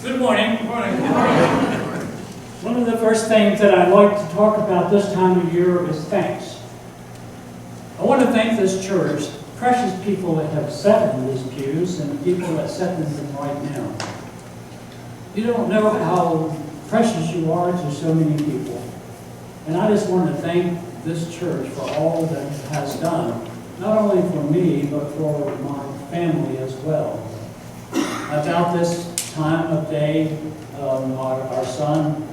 Good morning. Good morning. Good morning. One of the first things that I'd like to talk about this time of year is thanks. I want to thank this church, precious people that have sat in these pews and the people that sit in them right now. You don't know how precious you are to so many people. And I just want to thank this church for all that it has done, not only for me, but for my family as well. About this time of day, our son,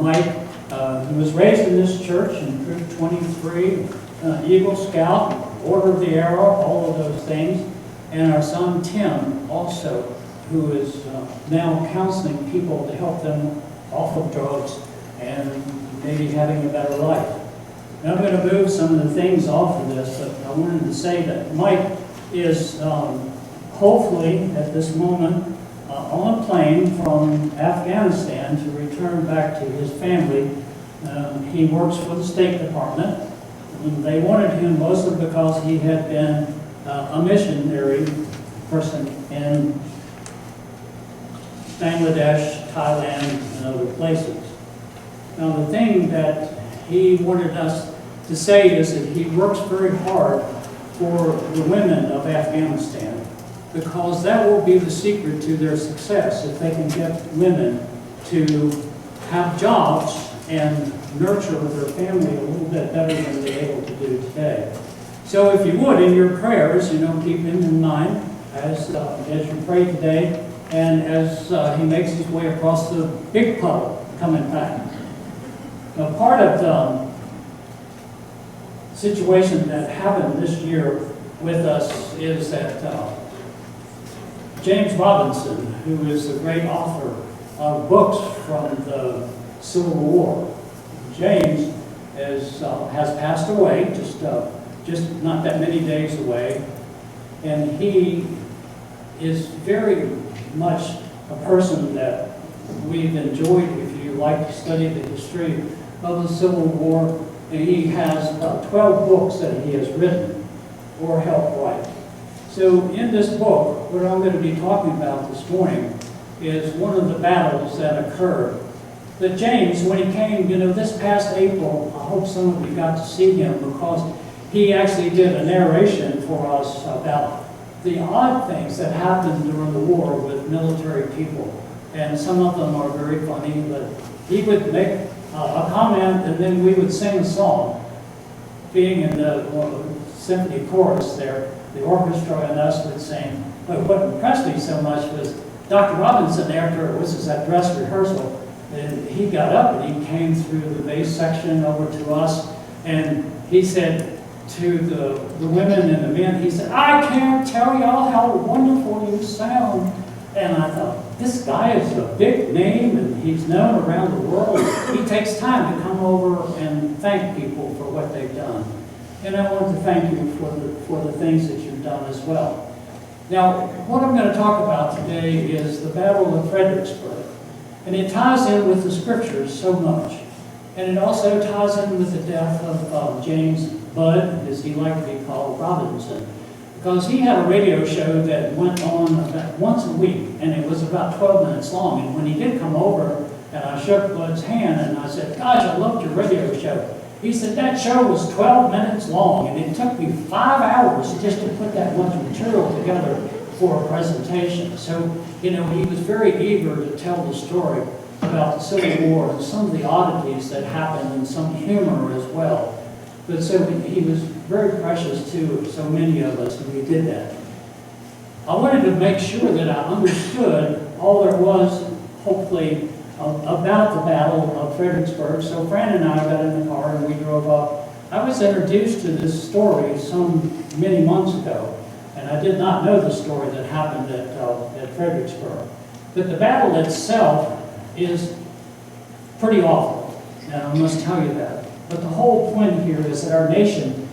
Mike, who was raised in this church in Troop 23, Eagle Scout, Order of the Arrow, all of those things. And our son Tim also, who is now counseling people to help them off of drugs and maybe having a better life. Now I'm going to move some of the things off of this, but I wanted to say that Mike is hopefully at this moment on a plane from Afghanistan to return back to his family. He works for the State Department. And they wanted him mostly because he had been a missionary person in Bangladesh, Thailand, and other places. Now the thing that he wanted us to say is that he works very hard for the women of Afghanistan, because that will be the secret to their success, if they can get women to have jobs and nurture their family a little bit better than they're able to do today. So if you would, in your prayers, keep him in mind as you pray today, and as he makes his way across the big puddle coming back. Now, part of the situation that happened this year with us is that James Robinson, who is the great author of books from the Civil War, James has passed away, just not that many days away, and he is very much a person that we've enjoyed. If you like to study the history of the Civil War, and he has about 12 books that he has written or helped write. So in this book, what I'm going to be talking about this morning is one of the battles that occurred. That James, when he came, this past April, I hope some of you got to see him, because he actually did a narration for us about the odd things that happened during the war with military people. And some of them are very funny, but he would make a comment and then we would sing a song. Being in the symphony chorus there, the orchestra and us would sing. But what impressed me so much was Dr. Robinson, after it was that dress rehearsal, and he got up and he came through the bass section over to us, and he said to the women and the men, he said, "I can't tell y'all how wonderful you sound." And I thought, this guy is a big name and he's known around the world. He takes time to come over and thank people for what they've done. And I want to thank you for the things that you've done as well. Now, what I'm going to talk about today is the Battle of Fredericksburg. And it ties in with the scriptures so much. And it also ties in with the death of James Bud, as he liked to be called, Robinson. Because he had a radio show that went on about once a week, and it was about 12 minutes long. And when he did come over, and I shook Bud's hand, and I said, "Gosh, I loved your radio show." He said, "That show was 12 minutes long, and it took me 5 hours just to put that much material together for a presentation." So, he was very eager to tell the story about the Civil War and some of the oddities that happened and some humor as well. But so he was very precious to so many of us, and we did that. I wanted to make sure that I understood all there was, hopefully, about the Battle of Fredericksburg. So Fran and I got in the car and we drove up. I was introduced to this story many months ago, and I did not know the story that happened at Fredericksburg. But the battle itself is pretty awful, and I must tell you that. But the whole point here is that our nation,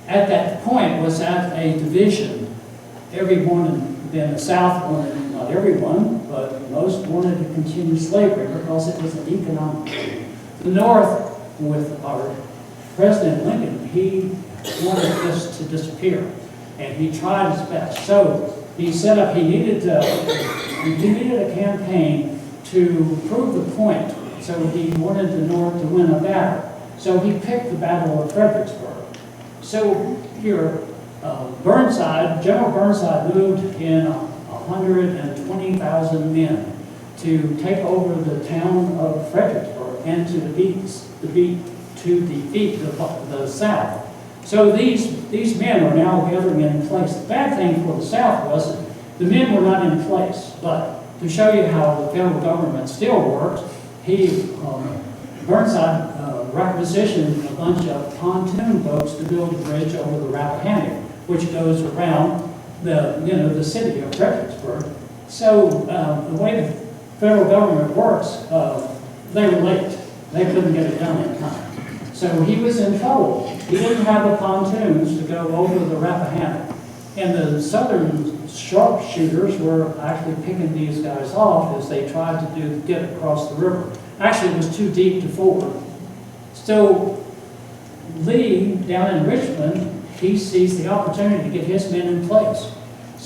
at that point, was at a division. Everyone in the South wanted, not everyone, but most wanted to continue slavery because it was an economic issue. The North, with our President Lincoln, he wanted this to disappear, and he tried his best. So he set up, he needed he needed a campaign to prove the point. So he wanted the North to win a battle. So he picked the Battle of Fredericksburg. So here, General Burnside moved in 120,000 men to take over the town of Fredericksburg and to defeat the South. So these men are now gathering in place. The bad thing for the South was that the men were not in place, but to show you how the federal government still worked, Burnside requisitioned a bunch of pontoon boats to build a bridge over the Rappahannock, which goes around the city of Fredericksburg. So the way the federal government works, they were late. They couldn't get it done in time. So he was in trouble. He didn't have the pontoons to go over the Rappahannock. And the Southern sharpshooters were actually picking these guys off as they tried to get across the river. Actually, it was too deep to ford. So Lee, down in Richmond, he sees the opportunity to get his men in place.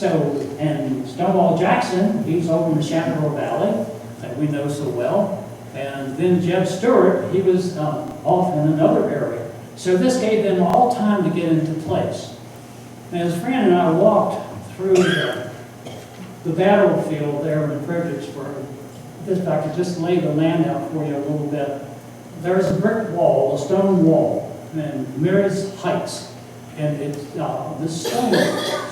And Stonewall Jackson, he's over in the Shenandoah Valley, that we know so well. And then Jeb Stuart, he was off in another area. So this gave them all time to get into place. And as Fran and I walked through the battlefield there in Fredericksburg, if I could just lay the land out for you a little bit. There's a brick wall, a stone wall, and Mary's Heights. And it's this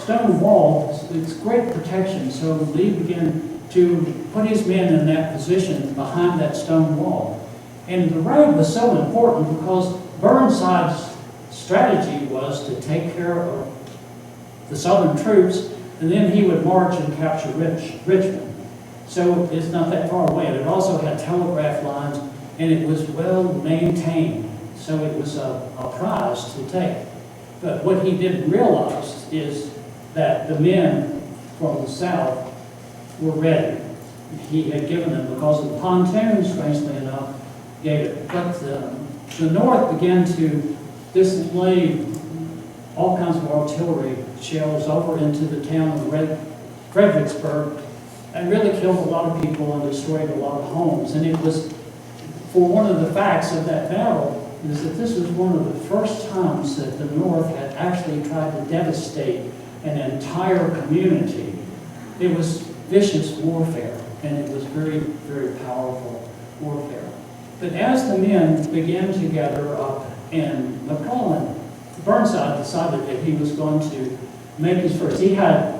stone wall, it's great protection. So Lee began to put his men in that position behind that stone wall. And the road was so important because Burnside's strategy was to take care of the Southern troops, and then he would march and capture Richmond. So it's not that far away. It also had telegraph lines, and it was well maintained. So it was a prize to take. But what he didn't realize is that the men from the South were ready. He had given them, because of the pontoons, strangely enough, gave it. But the North began to display all kinds of artillery shells over into the town of Fredericksburg and really killed a lot of people and destroyed a lot of homes. And it was, for one of the facts of that battle, is that this was one of the first times that the North had actually tried to devastate an entire community. It was vicious warfare, and it was very, very powerful warfare. But as the men began to gather up, and Burnside decided that he was going to make his first. He had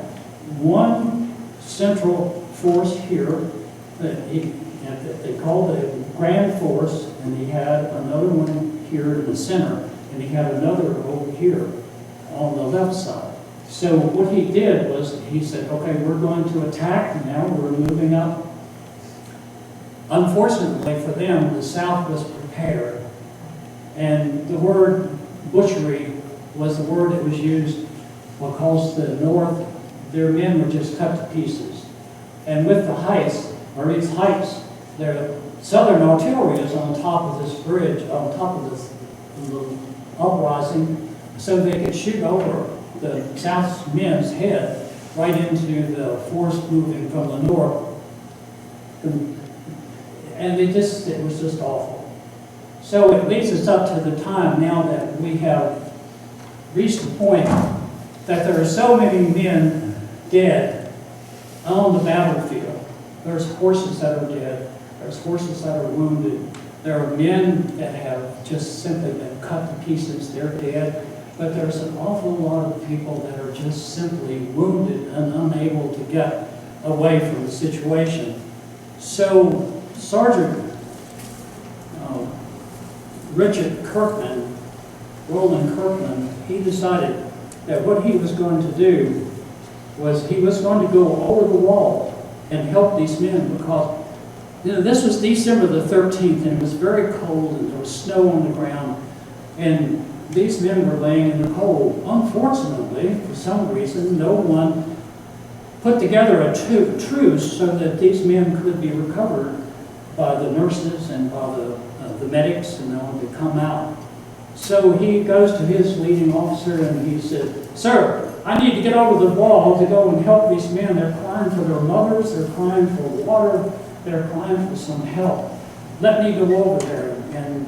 one central force here that they called the Grand Force, and he had another one here in the center, and he had another over here on the left side. So what he did was he said, okay, we're going to attack, and now we're moving up. Unfortunately for them, the South was prepared, and the word butchery was the word that was used because the North, their men were just cut to pieces. And with the heights, their Southern artillery is on top of this bridge, on top of this little uprising, so they could shoot over the South's men's head right into the force moving from the North. And it was just awful. So it leads us up to the time now that we have reached the point that there are so many men dead on the battlefield. There's horses that are dead. There's horses that are wounded. There are men that have just simply been cut to pieces. They're dead. But there's an awful lot of people that are just simply wounded and unable to get away from the situation. So Sergeant Roland Kirkman, he decided that what he was going to do was he was going to go over the wall and help these men, because this was December the 13th, and it was very cold, and there was snow on the ground, and these men were laying in the cold. Unfortunately, for some reason, no one put together a truce so that these men could be recovered by the nurses and by the medics, and they wanted to come out. So he goes to his leading officer and he said, "Sir, I need to get over the wall to go and help these men. They're crying for their mothers, they're crying for water, they're crying for some help. Let me go over there. And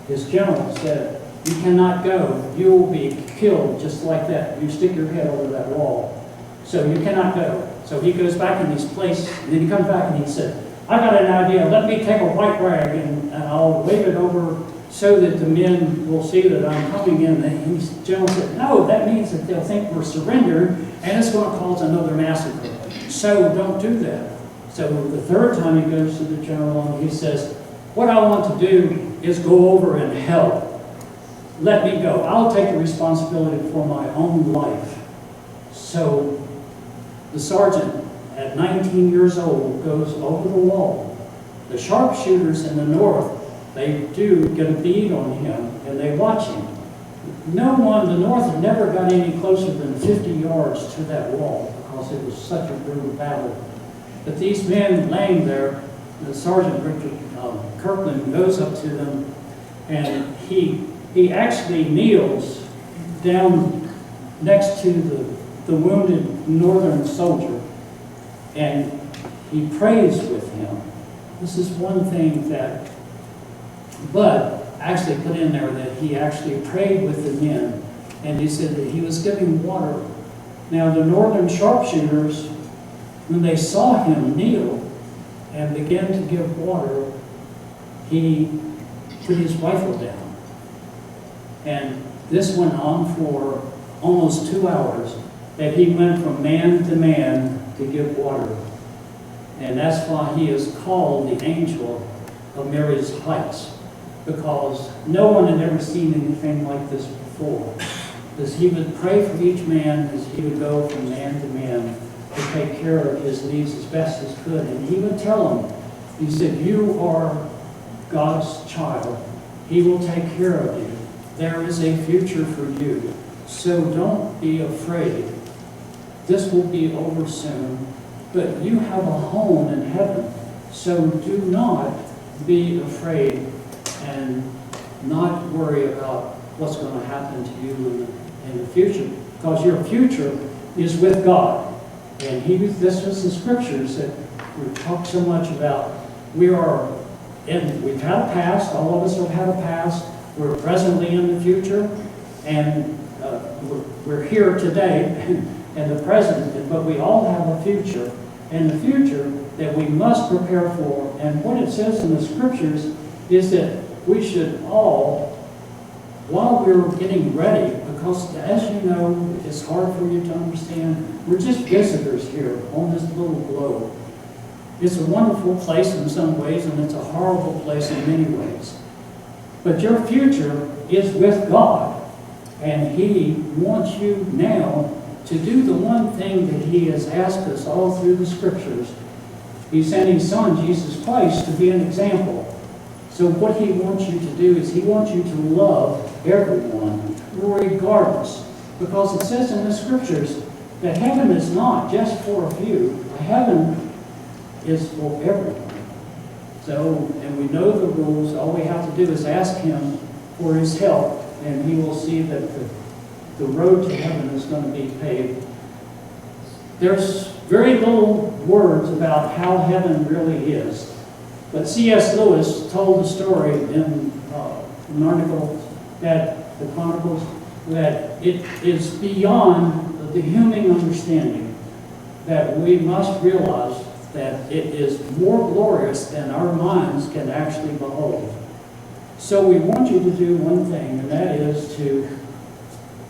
his general said, you cannot go. You will be killed just like that. You stick your head over that wall. So you cannot go. So he goes back in his place, and then he comes back and he said, I got an idea. Let me take a white rag and I'll wave it over so that the men will see that I'm coming in. And his general said, no, that means that they'll think we're surrendering and it's going to cause another massacre. So don't do that. So the third time he goes to the general and he says, what I want to do is go over and help. Let me go. I'll take the responsibility for my own life. So the sergeant, at 19 years old, goes over the wall. The sharpshooters in the north, they do get a bead on him, and they watch him. No one, the north had never got any closer than 50 yards to that wall because it was such a brutal battle. But these men laying there, the Sergeant Richard Kirkland goes up to them, and he actually kneels down next to the wounded northern soldier, and he prays with him. This is one thing that Bud actually put in there, that he actually prayed with the men, and he said that he was giving water. Now the northern sharpshooters, when they saw him kneel and begin to give water, he put his rifle down. And this went on for almost 2 hours, that he went from man to man to give water. And that's why he is called the angel of Mary's Heights, because no one had ever seen anything like this before. Because he would pray for each man as he would go from man to man to take care of his needs as best as could. And he would tell them, he said, you are God's child. He will take care of you. There is a future for you. So don't be afraid. This will be over soon, but you have a home in heaven. So do not be afraid and not worry about what's going to happen to you in the future, because your future is with God. And this was the scriptures that we talked so much about. We've had a past. All of us have had a past. We're presently in the future, and we're here today and the present, but we all have a future, and the future that we must prepare for. And what it says in the scriptures is that we should all, while we're getting ready, because as you know, it's hard for you to understand, we're just visitors here on this little globe. It's a wonderful place in some ways, and it's a horrible place in many ways. But your future is with God, and He wants you now to do the one thing that He has asked us all through the scriptures. He sent His Son, Jesus Christ, to be an example. So what He wants you to do is He wants you to love everyone, regardless. Because it says in the scriptures that heaven is not just for a few. Heaven is for everyone. So, and we know the rules. All we have to do is ask Him for His help, and He will see that the road to heaven is going to be paved. There's very little words about how heaven really is. But C.S. Lewis told the story in an article that the Chronicles, that it is beyond the human understanding, that we must realize that it is more glorious than our minds can actually behold. So we want you to do one thing, and that is to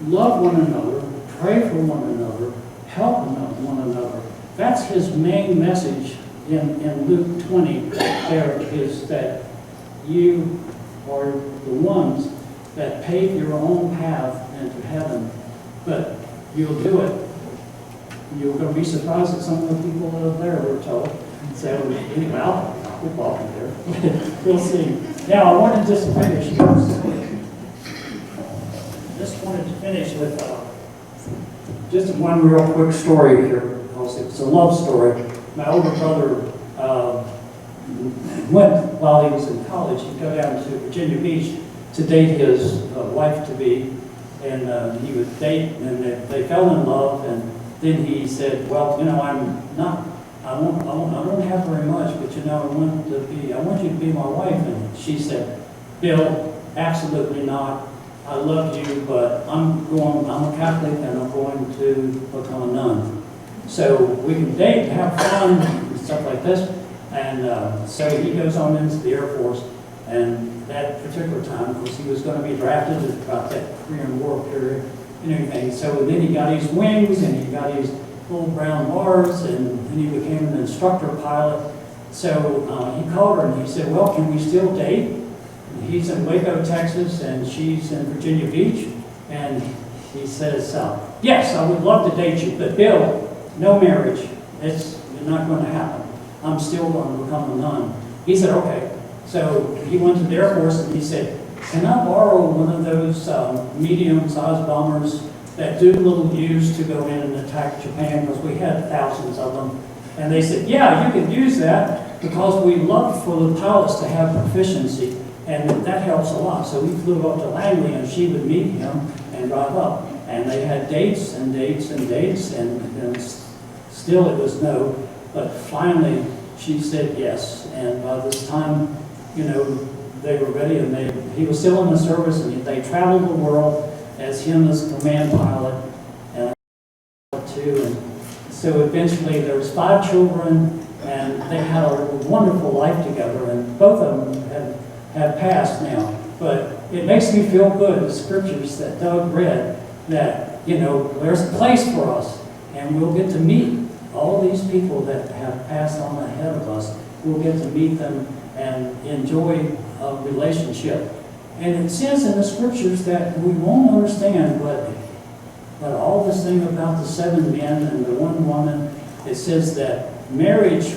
love one another, pray for one another, help one another. That's His main message in Luke 20. There is that you are the ones that pave your own path into heaven, but you'll do it. You're going to be surprised at some of the people that are there, we're told. So anyway, I'll quit walking there. We'll see. Now I wanted just to finish. Just wanted to finish with just one real quick story here. It's a love story. My older brother went, while he was in college, he'd go down to Virginia Beach to date his wife-to-be. and he would date, and they fell in love, and then he said, well, you know, I don't have very much, but you know, I want you to be my wife. And she said, Bill, absolutely not. I love you, but I'm a Catholic and I'm going to become a nun. So we can date and have fun and stuff like this. And so he goes on into the Air Force, and that particular time, of course, he was going to be drafted at about that Korean War period and everything. So then he got his wings and he got his little brown bars, and then he became an instructor pilot. So he called her and he said, well, can we still date? He's in Waco, Texas, and she's in Virginia Beach. And he says, yes, I would love to date you, but Bill, no marriage. It's not going to happen. I'm still going to become a nun. He said, okay. So he went to the Air Force and he said, can I borrow one of those medium-sized bombers that Doolittle used to go in and attack Japan, because we had thousands of them? And they said, yeah, you can use that, because we love for the pilots to have proficiency. And that helps a lot. So we flew up to Langley, and she would meet him and drive up. And they had dates and dates and dates, and still it was no. But finally, she said yes. And by this time, you know, they were ready, and he was still in the service, and they traveled the world as him as command pilot, and I too. And so eventually there was 5 children, and they had a wonderful life together, and both of them have passed now. But it makes me feel good, the scriptures that Doug read, that, you know, there's a place for us, and we'll get to meet all these people that have passed on ahead of us. We'll get to meet them and enjoy a relationship. And it says in the scriptures that we won't understand, but all this thing about the 7 men and the 1 woman, it says that marriage,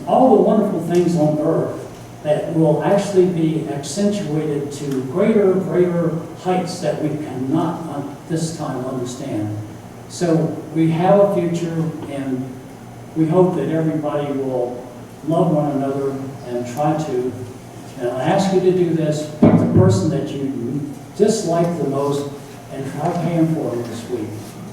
all the wonderful things on earth, that will actually be accentuated to greater heights that we cannot at this time understand. So we have a future, and we hope that everybody will love one another and try to, and I ask you to do this, pick the person that you dislike the most and try praying for them this week,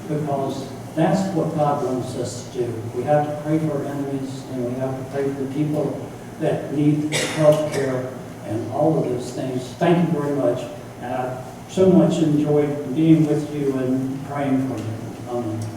because that's what God wants us to do. We have to pray for our enemies, and we have to pray for the people that need health care and all of those things. Thank you very much. And I so much enjoyed being with you and praying for you. Amen.